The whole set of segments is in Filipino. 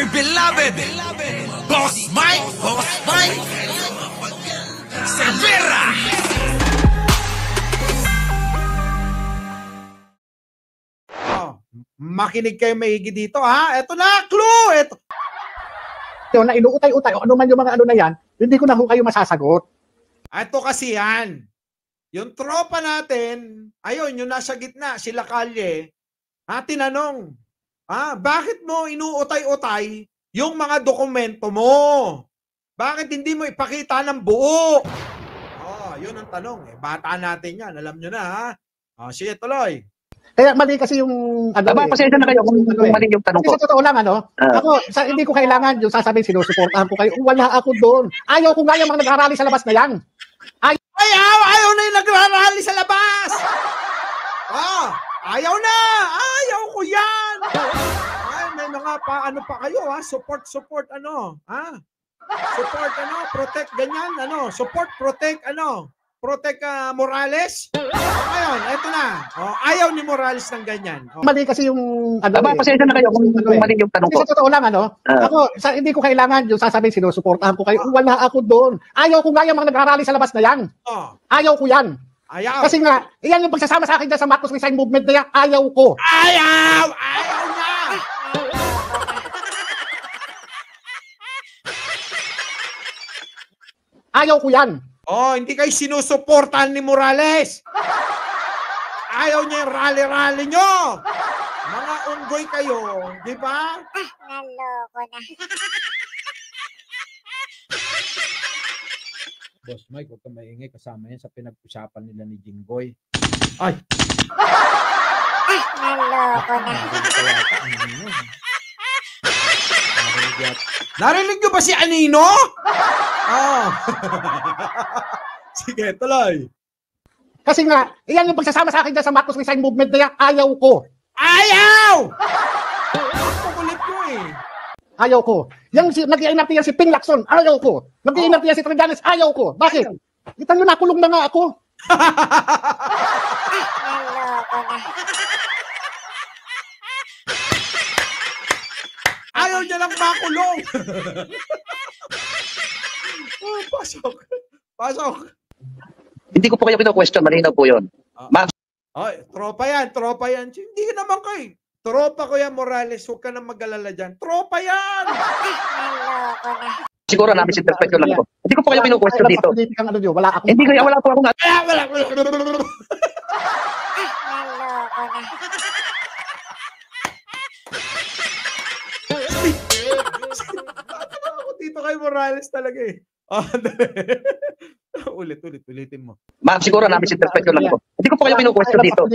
my beloved Boss Mike Severa. Makinig kayo maigi dito, ha? Ito na, clue! Ito. Yun, na inuutay-utay, o ano man yung mga ano na yan, hindi ko na ho kayo masasagot. Ito kasi yan. Yung tropa natin, ayun, yung nasa gitna, sila Kalye, tinanong, bakit mo inuutay-utay yung mga dokumento mo? Bakit hindi mo ipakita ng buo? Yun ang tanong. Bata natin yan, alam nyo na, ha? Sige, tuloy. Kaya mali kasi yung pasensya na kayo kung mali yung tanong ko. Kasi sa totoo lang, ako, hindi ko kailangan yung sasabihin sinusuportahan ko kayo. Wala ako doon. Ayaw ko nga yung mga nag-arali sa labas na yan. Ayaw na yung nagrarally sa labas! Ayaw na! Ayaw ko yan! May mga ano pa kayo, Support, Support, protect, ganyan, Support, protect, Protect Morales. Ngayon, eto na. Ayaw ni Morales ng ganyan. Mali kasi yung pasensya na kayo kung mali yung tanong ko. Kasi sa totoo lang, ako, hindi ko kailangan yung sasabihin sinusuportahan ko kayo. Wala ako doon. Ayaw ko nga yung mga nag-arali sa labas na yan. Ayaw ko yan. Ayaw. Kasi nga, iyan yung pagsasama sa akin dyan sa Marcos Resign Movement na yan. Ayaw ko. Ayaw na! Ayaw ko yan. Hindi kayo sinusuportahan ni Morales. Ayaw niya yung rally-rally nyo. Mga unggoy kayo, di ba? Naloko na. Boss Mike, huwag kang maingay. Kasama yan sa pinag-usapan nila ni Jinggoy. Ay! Naloko na. Narinig nyo ba si Anino? Sige, tuloy. Kasi nga, iyan yung pagsasama sa akin dyan sa Marcos Resign Movement na yan. Ayaw ko. Ayaw! Kukulit ko eh. Ayaw ko. Yung nag-iinarte yan si Ping Lacson. Ayaw ko. Nag-iinarte yan si Trillanes. Ayaw ko. Bakit? Kita nyo, nakulong na nga ako. Naloko na. Ayaw niya lang makulong. Pasok. Hindi ko po kayo kino-question, malinaw po yun. Tropa yan. Hindi naman kayo. Tropa ko yan, Morales. Huwag ka na mag-alala dyan. Tropa yan! Naloko na. Siguro namin si perspective lang po. Hindi ko po kayo kino-question dito. Wala akong... Hindi kayo, wala po akong... Wala. Naloko na. Dito kay Morales talaga eh. Ulitin mo. Siguro namin si perspective lang po. Hindi ko po kayo kino-question dito.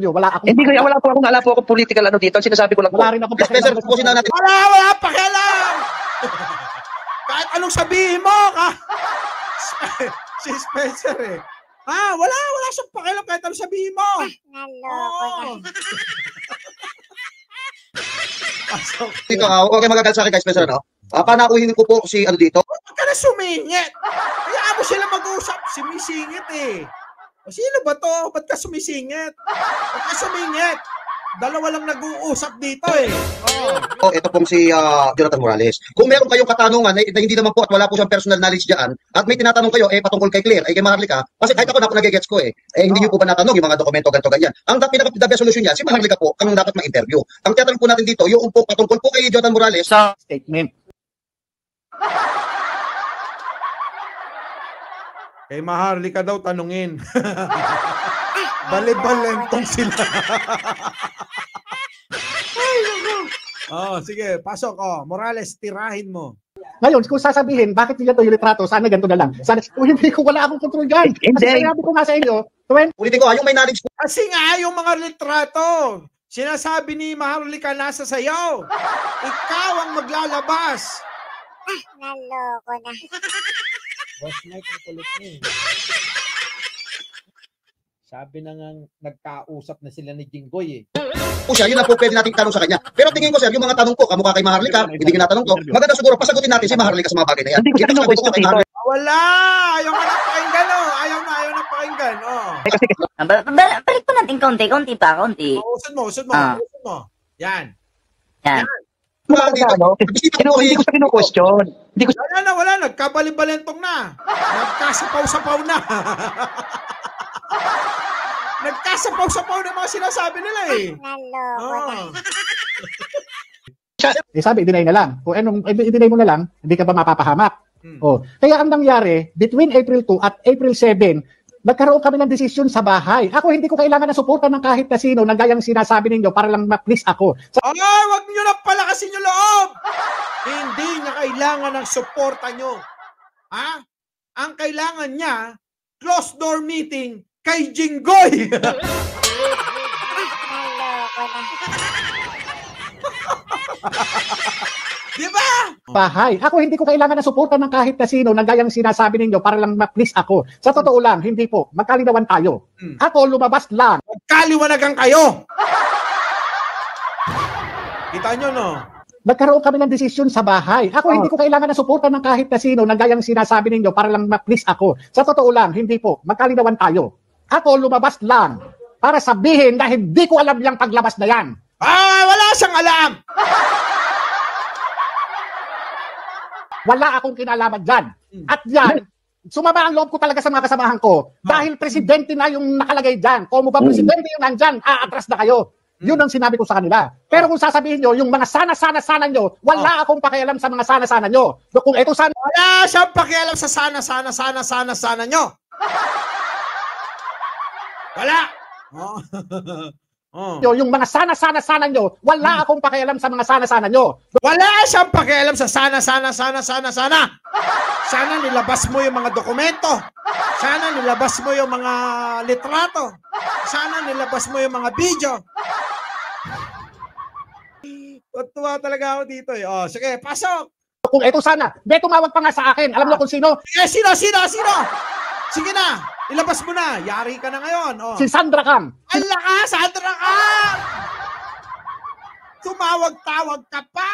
Wala akong... Hindi kayo, wala po akong political dito. Sinasabi ko lang po. Wala rin ako. Wala pakialam! Kahit anong sabihin mo, si Spencer eh. Wala siyang pakialam kahit anong sabihin mo. Naloko na. Dito okay magagal sa akin guys, Spencer, panakuhin ko po si dito. Huwag ka na sumingit. Kaya mo sila mag-uusap. Sumisingit eh. Sino ba to? Ba't ka sumisingit? Huwag ka sumingit. Dalawa lang nag-uusap dito eh. Ito pong si Jonathan Morales. Kung meron kayong katanungan na hindi naman po at wala po siyang personal knowledge diyan at may tinatanong kayo patungkol kay Claire, kay Maharlika, kasi kahit ako nagigets ko hindi niyo po ba natanong yung mga dokumento ganito ganyan. Ang pinaka-the best solution niya, si Maharlika po ang dapat ma-interview. Ang tinatanong po natin dito, yung po patungkol po kay Jonathan Morales sa statement. Kay Maharlika daw tanungin. Balibalentong sila. Sige, pasok. Morales, tirahin mo. Ngayon, kung sasabihin, bakit niya ito yung litrato, sana ganito na lang. Sana, hindi ko, wala akong kontrol dyan. Kasi sinabi ko nga sa inyo, ulitin ko, yung may knowledge po. Kasi nga, yung mga litrato, sinasabi ni Maharlika nasa sayaw. Ikaw ang maglalabas. Naloko na. Boss Mike, ang kulit niya. Sabi na nga nagkausap na sila ni Jinggoy eh. Po siya, yun na po pwede nating tanong sa kanya. Pero tingin ko sir, yung mga tanong ko, kamukha kay Maharlika, hindi tinatanong ko, maganda siguro pasagutin natin si Maharlika sa mga bagay na yan. Hindi ko sabi ko kay Maharlika. Wala! Ayaw ka na pakinggan Ayaw na pakinggan Balik pa natin konti pa. Usod mo. Yan. Mukha tao dito. ano, Bisita ko hindi ko siya kinu-question. Hindi ko Wala, nagkabalibalentong na. Nagkasapaw-sapaw na. Nagkasapaw-sapaw na mga sinasabi nila eh. Naloko na. Sabi, i-deny na lang. Kung anong, i-deny mo na lang, hindi ka ba mapapahamak? Kaya ang nangyari, between April 2 at April 7, nagkaroon kami ng desisyon sa bahay. Ako, hindi ko kailangan ng suporta ng kahit na sino na gayang sinasabi ninyo para lang ma-please ako. Ay, wag nyo na palakasin yung loob! Hindi niya kailangan ng suporta nyo. Ha? Ang kailangan niya, closed door meeting kay Jinggoy. Naloko na. Di ba? Bahay. Ako, hindi ko kailangan ng suporta ng kahit na sino na gayang sinasabi ninyo para lang ma-please ako. Sa totoo lang, hindi po. Magkalinawan tayo. Ako, lumabas lang. Magkaliwanagan kayo. Kita nyo, no? Nagkaroon kami ng desisyon sa bahay. Ako, hindi ko kailangan ng suporta ng kahit na sino na gayang sinasabi ninyo para lang ma-please ako. Sa totoo lang, hindi po. Magkalinawan tayo. Ako, lumabas lang para sabihin na hindi ko alam yung paglabas na yan. Wala siyang alam. Wala akong kinalaman dyan. At yan, sumama ang loob ko talaga sa mga kasamahan ko. Dahil presidente na yung nakalagay dyan. Kung mo ba presidente yung nandyan, aatras na kayo. Yun ang sinabi ko sa kanila. Pero kung sasabihin nyo, yung mga sana nyo, wala akong pakialam sa mga sana nyo. So, kung ito sana Wala siyang pakialam sa sana nyo. Wala. yung mga sana nyo, wala akong pakialam sa mga sana nyo. Wala siyang pakialam sa sana. Sana nilabas mo yung mga dokumento. Sana nilabas mo yung mga litrato. Sana nilabas mo yung mga video. Tuwa talaga ako dito eh. Sige, pasok. Kung ito sana, tumawag pa nga sa akin. Alam mo kung sino? Sino? Sige na, ilabas mo na. Yari ka na ngayon. Si Sandra Cam. Ang lakas, Sandra ka! Tumawag-tawag ka pa.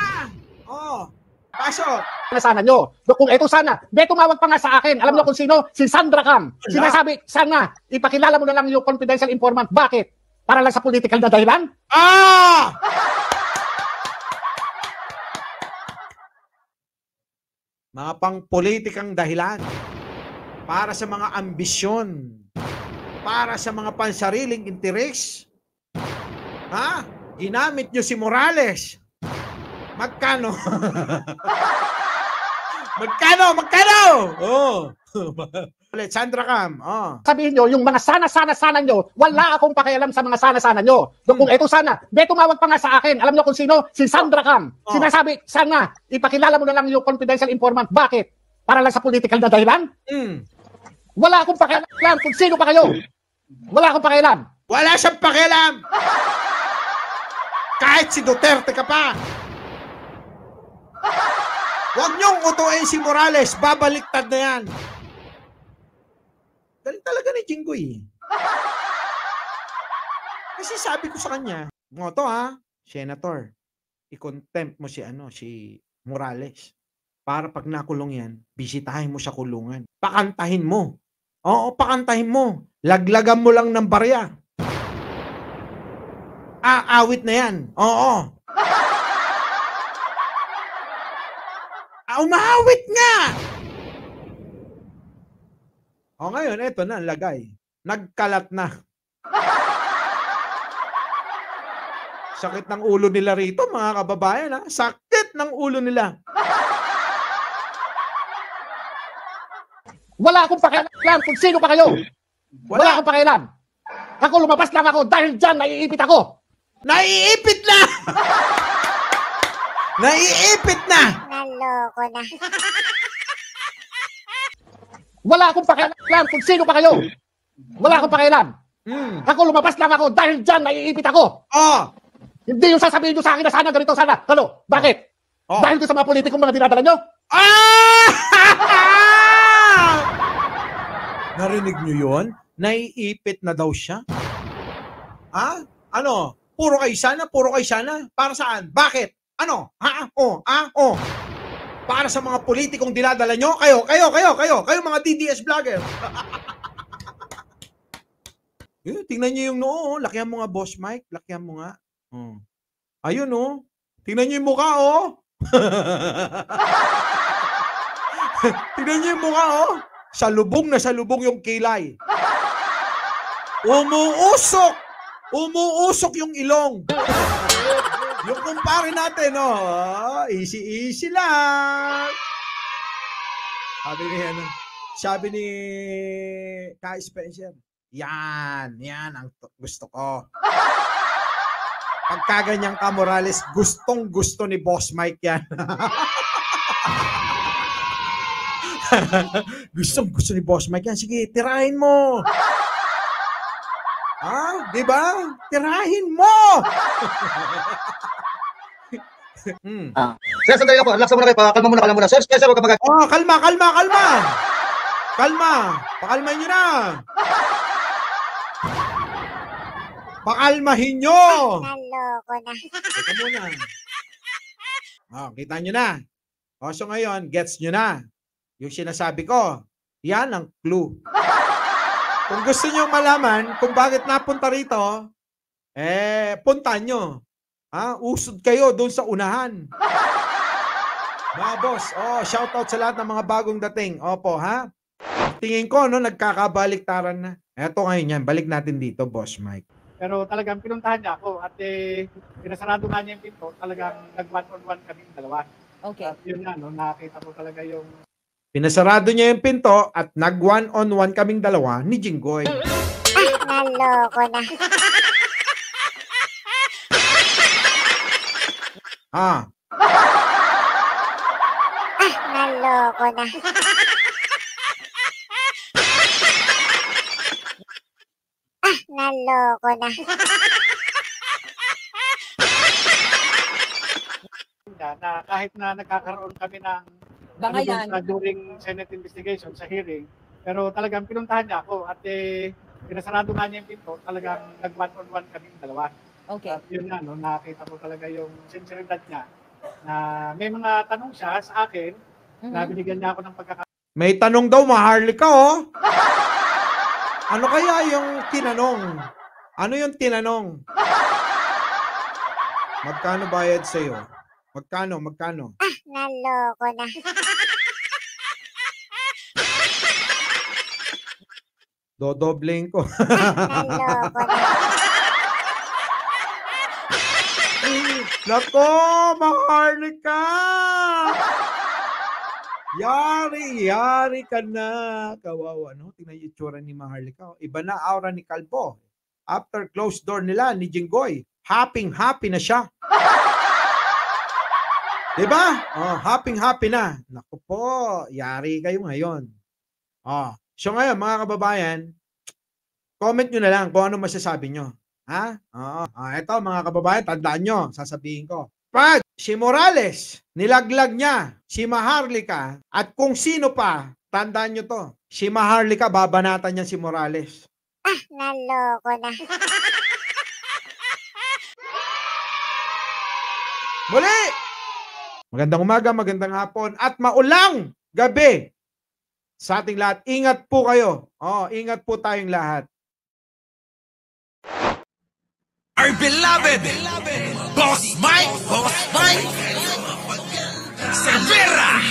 Pasok. Sana nyo. Kung ito sana, tumawag pa nga sa akin. Alam mo kung sino? Si Sandra Cam. Sinasabi, sana, ipakilala mo na lang yung confidential informant. Bakit? Para lang sa political na dahilan? Mga pang-politikang dahilan. Para sa mga ambisyon. Para sa mga pansariling interes. Ginamit nyo si Morales. Magkano? Magkano? Ulit, Sandra Cam. Sabihin nyo, yung mga sana nyo, wala akong pakialam sa mga sana nyo. Kung ito sana, tumawag pa nga sa akin. Alam mo kung sino? Si Sandra Cam. Sinasabi, sana, ipakilala mo na lang yung confidential informant. Bakit? Para lang sa political na dahilan? Wala akong pakialam kung sino pa kayo. Wala akong pakialam. Wala siyang pakialam. Kahit si Duterte ka pa. Huwag niyong utuin si Morales. Babaliktad na yan. Galing talaga ni Jinggoy. Kasi sabi ko sa kanya, Senator, i-contempt mo si Morales. Para pag nakulong yan, bisitahin mo sa kulungan. Pakantahin mo. Oo, pakantahin mo. Laglagan mo lang ng barya. Awit na yan. Oo. Umawit nga! Ngayon, eto na, lagay. Nagkalat na. Sakit ng ulo nila rito, mga kababayan. Sakit ng ulo nila. Wala akong pakialam kung sino pa kayo. Wala akong pakialam. Ako, lumabas lang ako dahil dyan naiipit ako. Naiipit na! Naiipit na! Naloko na. Wala akong pakialam kung sino pa kayo. Wala akong pakialam. Ako, lumabas lang ako dahil dyan naiipit ako. Hindi yung sasabihin nyo sa akin na sana ganito, sana. Ano? Bakit? Dahil ko sa mga politikong mga dinadala nyo? Narinig nyo yun? Naiipit na daw siya? Ano? Puro kayo sana? Para saan? Bakit? Ano? Para sa mga politikong dinadala nyo? Kayo mga DDS vlogger. Tingnan nyo yung noo. Lakihan mo nga, Boss Mike. Lakihan mo nga. Ayun, Tingnan nyo yung mukha, Tignan niyo yung mukha, oh. Salubong na salubong yung kilay. Umuusok! Umuusok yung ilong. Yung kumpare natin, oh. Easy lang. Sabi ni Kai Spencer, yan ang gusto ko. Pagkaganyan ka, Morales, gustong-gusto ni Boss Mike yan. Gustong-gusto ni Boss Mike yan. Sige, tirahin mo. Di ba? Tirahin mo. Sir, sandali ako. Relax muna kayo. Kalma muna. Sir, huwag ka mag- Oh, kalma. Pakalmahin nyo na. Pakalmahin nyo. Naloko na. Teka muna. Kita nyo na. So ngayon, gets nyo na. Yung sinasabi ko, yan ang clue. Kung gusto nyo malaman kung bakit napunta rito, punta nyo. Usod kayo doon sa unahan. Mga boss, shoutout sa lahat ng mga bagong dating. Opo, ha? Tingin ko, nagkakabaliktaran na. Eto ngayon yan, balik natin dito, Boss Mike. Pero talagang pinuntahan niya ako at pinasarado nga niya yung pinto, talagang nag-one-on-one kami dalawa. Okay. At yun nga, nakita ko talaga yung... Pinasarado niya yung pinto at nag-one-on-one kaming dalawa ni Jinggoy. Naloko na. Naloko na. Naloko na. Na kahit na nagkakaroon kami ng Bangayan. During Senate investigation sa hearing, pero talagang pinuntahan niya ako at pinasarado nga niya yung pinto, talagang nag-one-on-one kami dalawa. Okay. At yun nga, nakita ko talaga yung sinceridad niya na may mga tanong siya sa akin na binigyan niya ako ng May tanong daw, Maharlika, oh. Ano kaya yung tinanong? Ano yung tinanong? Magkano bayad sa'yo? Magkano? Naloko na. Dodobling ko. Naloko na. Nako, Maharlika! Yari ka na. Kawawa, no? Tingnan yung itsura ni Maharlika. Iba na aura ni Kalbo. After closed door nila, ni Jinggoy, happy na siya. Diba? Happy na. Naku po, yari kayo ngayon. So ngayon, mga kababayan, comment nyo na lang kung ano masasabi nyo. Ito mga kababayan, tandaan nyo, sasabihin ko. Pag si Morales, nilaglag niya si Maharlika at kung sino pa, tandaan nyo to, si Maharlika, babanatan niya si Morales. Naloko na. Muli! Magandang umaga, magandang hapon, at maulang gabi sa ating lahat. Ingat po kayo. Ingat po tayong lahat. Our beloved Boss Mike Cervera.